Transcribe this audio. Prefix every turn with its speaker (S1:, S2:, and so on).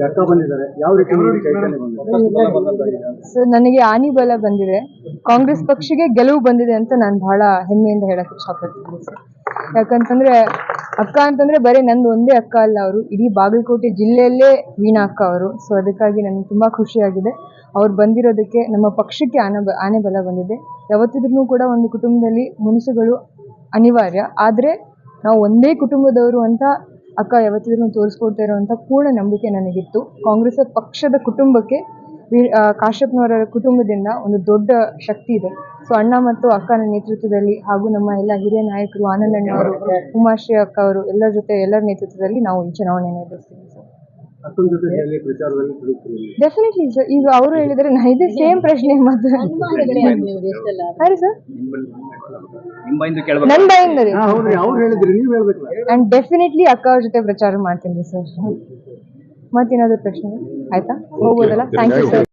S1: ಅಕ್ಕ ಬಂದಿದ್ದಾರೆ, ಯಾವ ರೀತಿ
S2: ಸರ್, ನನಗೆ ಆನಿ ಬಲ ಬಂದಿದೆ. ಕಾಂಗ್ರೆಸ್ ಪಕ್ಷಕ್ಕೆ ಗೆಲುವು ಬಂದಿದೆ ಅಂತ ನಾನು ಬಹಳ ಹೆಮ್ಮೆಯಿಂದ ಹೇಳಕ್ ಇಷ್ಟಪಡ್ತೀನಿ ಸರ್. ಯಾಕಂತಂದ್ರೆ ಅಕ್ಕ ಅಂತಂದ್ರೆ ಬರೀ ನಂದು ಒಂದೇ ಅಕ್ಕ ಅಲ್ಲ, ಅವರು ಇಡೀ ಬಾಗಲಕೋಟೆ ಜಿಲ್ಲೆಯಲ್ಲೇ ವೀಣಾ ಅಕ್ಕ ಅವರು. ಸೊ ಅದಕ್ಕಾಗಿ ನನಗೆ ತುಂಬಾ ಖುಷಿಯಾಗಿದೆ ಅವ್ರು ಬಂದಿರೋದಕ್ಕೆ. ನಮ್ಮ ಪಕ್ಷಕ್ಕೆ ಆನೆ ಬಲ ಬಂದಿದೆ. ಯಾವತ್ತಿದ್ರೂ ಕೂಡ ಒಂದು ಕುಟುಂಬದಲ್ಲಿ ಮುನಿಸುಗಳು ಅನಿವಾರ್ಯ, ಆದ್ರೆ ನಾವು ಒಂದೇ ಕುಟುಂಬದವರು ಅಂತ ಅಕ್ಕ ಯಾವತ್ತಿದ್ರೂ ತೋರಿಸ್ಕೊಡ್ತಾ ಇರುವಂತ ಪೂರ್ಣ ನಂಬಿಕೆ ನನಗಿತ್ತು. ಕಾಂಗ್ರೆಸ್ ಪಕ್ಷದ ಕುಟುಂಬಕ್ಕೆ ಕಾಶ್ಯಪ್ನವರ ಕುಟುಂಬದಿಂದ ಒಂದು ದೊಡ್ಡ ಶಕ್ತಿ ಇದೆ. ಸೊ ಅಣ್ಣ ಮತ್ತು ಅಕ್ಕನ ನೇತೃತ್ವದಲ್ಲಿ ಹಾಗೂ ನಮ್ಮ ಎಲ್ಲ ಹಿರಿಯ ನಾಯಕರು ಆನಂದಣ್ಣ ಅವರು, ಉಮಾಶ್ರೀ ಅಕ್ಕ ಅವರು ಎಲ್ಲರ ನೇತೃತ್ವದಲ್ಲಿ ನಾವು ಈ ಚುನಾವಣೆಯನ್ನು ಎದುರಿಸ್ತೀವಿ ಸರ್. Definitely sir. ಈಗ ಅವರು ಹೇಳಿದರೆ ಇದೇ ಸೇಮ್ ಪ್ರಶ್ನೆ ಮತ್ತೆ ಸರ್ ನನ್ನ ಬಾಯಿಂದ ಅಂಡ್ ಡೆಫಿನೆಟ್ಲಿ ಅಕ್ಕ ಅವ್ರ ಜೊತೆ ಪ್ರಚಾರ ಮಾಡ್ತೀನಿ ಸರ್. ಮತ್ತೇನಾದ್ರು ಪ್ರಶ್ನೆ ಆಯ್ತಾ? ಹೋಗ್ಬೋದಲ್ಲ? Thank you sir.